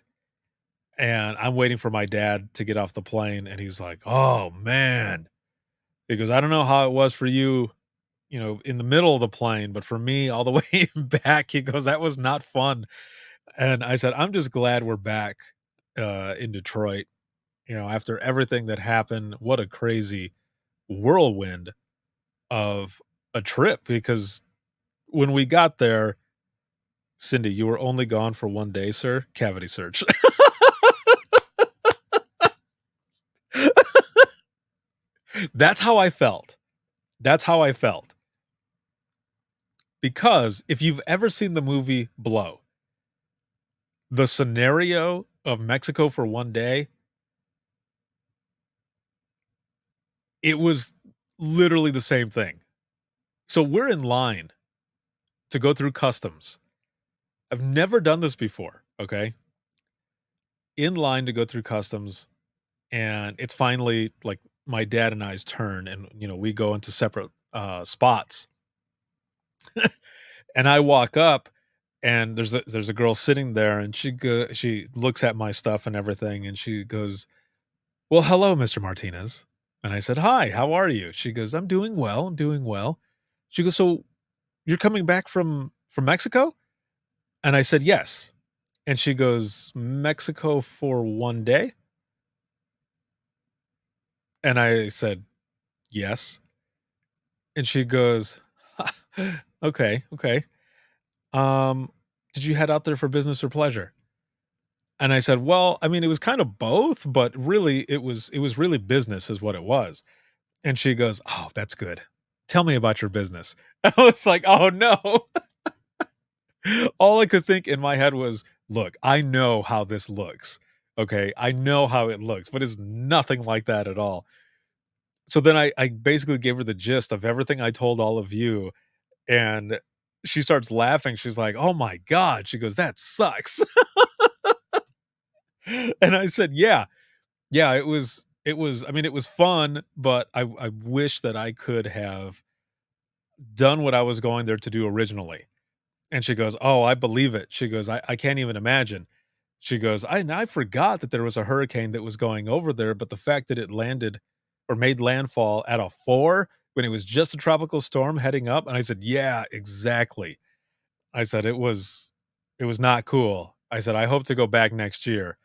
and I'm waiting for my dad to get off the plane. And he's like, oh, man. He goes, I don't know how it was for you, in the middle of the plane, but for me, all the way back, he goes, that was not fun. And I said, I'm just glad we're back in Detroit. After everything that happened, what a crazy whirlwind of a trip. Because when we got there, Cindy, you were only gone for 1 day, sir. Cavity search. That's how I felt. That's how I felt. Because if you've ever seen the movie Blow, the scenario of Mexico for 1 day, it was literally the same thing. So we're in line to go through customs. I've never done this before, okay? In line to go through customs, and it's finally, like, my dad and I's turn, and, we go into separate, spots. And I walk up, and there's a girl sitting there, and she looks at my stuff and everything, and she goes, "Well, hello, Mr. Martinez." And I said, "Hi, how are you?" She goes, "I'm doing well, I'm doing well." She goes, "So, you're coming back from Mexico?" And I said, "Yes." And she goes, "Mexico for 1 day?" And I said, "Yes." And she goes, "Okay, okay. Um, did you head out there for business or pleasure?" And I said, "Well, I mean, it was kind of both, but really it was really business is what it was." And she goes, "Oh, that's good. Tell me about your business." I was like, "Oh, no." All I could think in my head was, "Look, I know how this looks, okay? I know how it looks, but it's nothing like that at all." So then I basically gave her the gist of everything I told all of you, and she starts laughing. She's like, "Oh my god." She goes, "That sucks." And I said, "Yeah. Yeah, it was I mean, it was fun, but I wish that I could have done what I was going there to do originally." And she goes, "Oh, I believe it." She goes, "I can't even imagine." She goes, I forgot that there was a hurricane that was going over there, but the fact that it landed or made landfall at a 4 when it was just a tropical storm heading up." And I said, "Yeah, exactly." I said, "It was not cool." I said, "I hope to go back next year,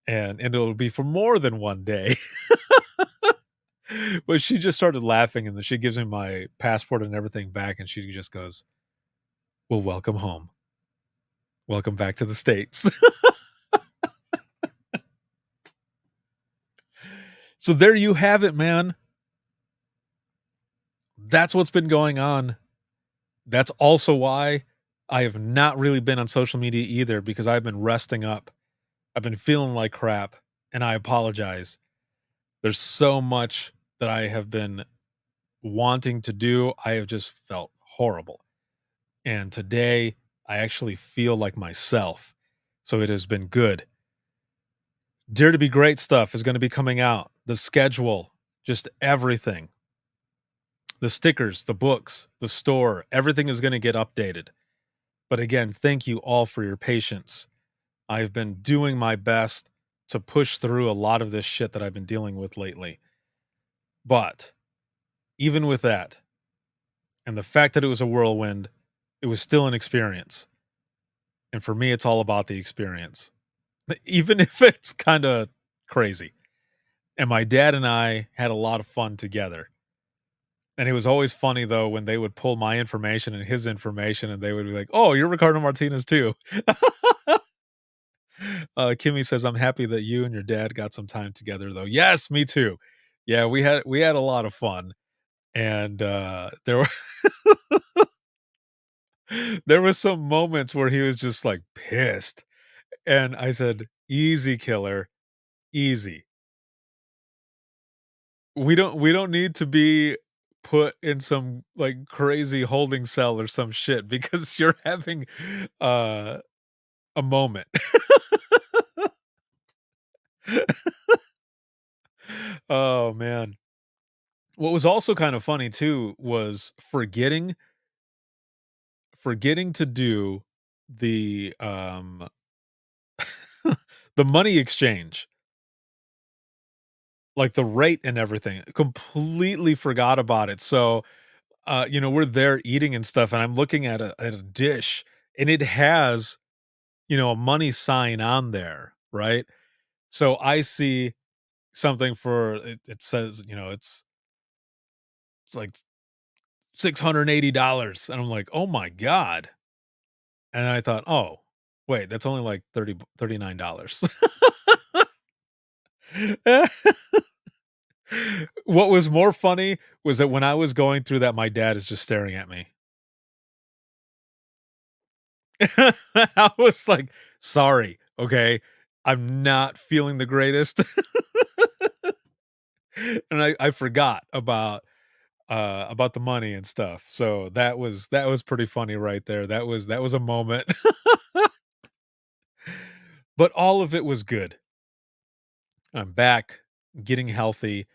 and it'll be for more than 1 day." But she just started laughing, and then she gives me my passport and everything back, and she just goes, "Well, welcome home. Welcome back to the States." So there you have it, man. That's what's been going on. That's also why I have not really been on social media either, because I've been resting up. I've been feeling like crap, and I apologize. There's so much that I have been wanting to do. I have just felt horrible. And today I actually feel like myself. So it has been good. Dare to Be Great stuff is going to be coming out. The schedule, just everything. The stickers, the books, the store, everything is going to get updated. But again, thank you all for your patience. I've been doing my best to push through a lot of this shit that I've been dealing with lately. But even with that, and the fact that it was a whirlwind, it was still an experience. And for me, it's all about the experience, even if it's kind of crazy. And my dad and I had a lot of fun together. And it was always funny, though, when they would pull my information and his information, and they would be like, "Oh, you're Ricardo Martinez too." Kimmy says, "I'm happy that you and your dad got some time together, though." Yes, me too. Yeah, we had a lot of fun, and there were there were some moments where he was just like pissed, and I said, "Easy, killer, easy. We don't need to be put in some like crazy holding cell or some shit because you're having uh a moment." Oh man. What was also kind of funny too was forgetting to do the the money exchange, like the rate and everything. Completely forgot about it. So, we're there eating and stuff, and I'm looking at a dish, and it has, a money sign on there, right? So I see something for it says, it's like $680, and I'm like, "Oh my god." And then I thought, "Oh, wait, that's only like $39." What was more funny was that when I was going through that, my dad is just staring at me. I was like, "Sorry, okay? I'm not feeling the greatest." And I forgot about about the money and stuff. So that was pretty funny right there. That was a moment. But all of it was good. I'm back, getting healthy,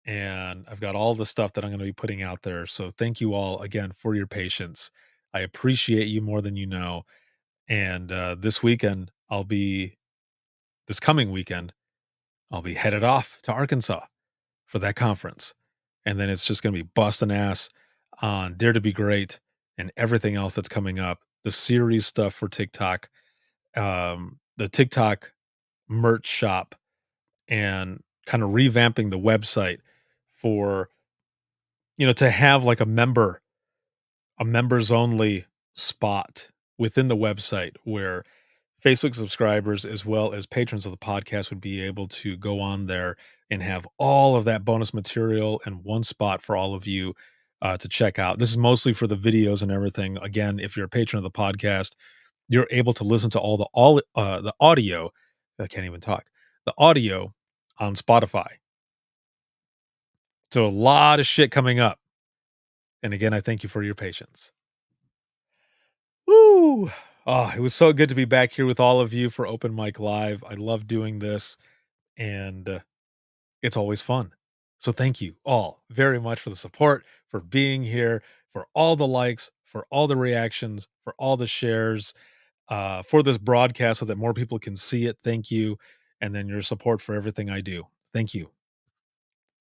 and I've got all the stuff that I'm going to be putting out there. So thank you all again for your patience. I appreciate you more than you know. And this coming weekend, I'll be headed off to Arkansas for that conference. And then it's just going to be busting ass on Dare to Be Great and everything else that's coming up. The series stuff for TikTok, the TikTok merch shop, and kind of revamping the website for, to have like a members only spot within the website where Facebook subscribers as well as patrons of the podcast would be able to go on there and have all of that bonus material in one spot for all of you to check out. This is mostly for the videos and everything. Again, if you're a patron of the podcast, you're able to listen to the audio. I can't even talk. The audio on Spotify. So a lot of shit coming up. And again, I thank you for your patience. Woo! Oh, it was so good to be back here with all of you for Open Mic Live. I love doing this, and it's always fun. So thank you all very much for the support, for being here, for all the likes, for all the reactions, for all the shares, for this broadcast so that more people can see it. Thank you. And then your support for everything I do. Thank you.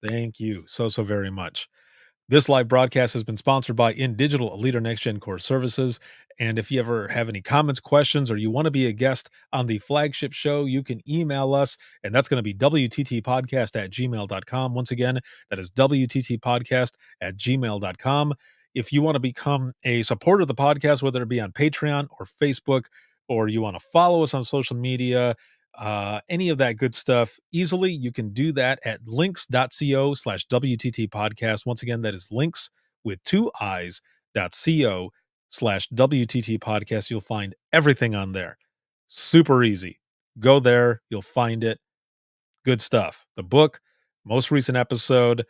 Thank you so, so very much. This live broadcast has been sponsored by InDigital, a leader next gen core services. And if you ever have any comments, questions, or you want to be a guest on the flagship show, you can email us, and that's going to be wttpodcast@gmail.com. Once again, that is wttpodcast@gmail.com. If you want to become a supporter of the podcast, whether it be on Patreon or Facebook, or you want to follow us on social media, any of that good stuff easily, you can do that at links.co/WTT podcast. Once again, that is links with 2 eyes.co/WTT podcast. You'll find everything on there. Super easy. Go there. You'll find it. Good stuff. The book, most recent episode,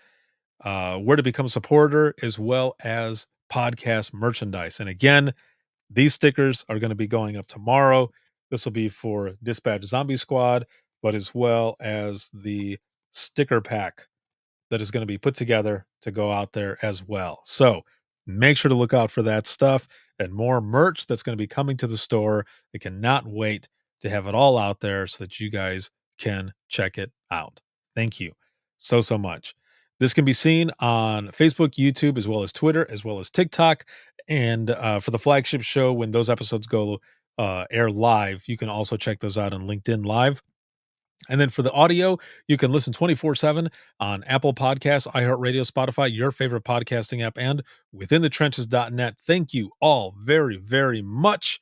where to become a supporter, as well as podcast merchandise. And again, these stickers are going to be going up tomorrow. This will be for Dispatch Zombie Squad, but as well as the sticker pack that is going to be put together to go out there as well. So make sure to look out for that stuff and more merch that's going to be coming to the store. I cannot wait to have it all out there so that you guys can check it out. Thank you so, so much. This can be seen on Facebook, YouTube, as well as Twitter, as well as TikTok. And for the flagship show, when those episodes go air live, you can also check those out on LinkedIn Live. And then for the audio, you can listen 24/7 on Apple Podcasts, iHeartRadio, Spotify, your favorite podcasting app, and withinthetrenches.net. Thank you all very, very much.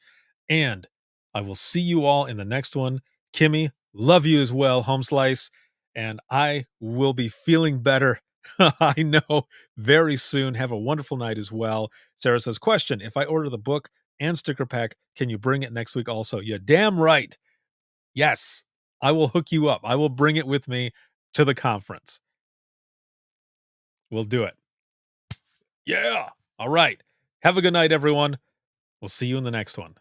And I will see you all in the next one. Kimmy, love you as well, Home Slice. And I will be feeling better. I know, very soon. Have a wonderful night as well. Sarah says, question, if I order the book and sticker pack, can you bring it next week also? You're damn right. Yes. I will hook you up. I will bring it with me to the conference. We'll do it. Yeah. All right. Have a good night, everyone. We'll see you in the next one.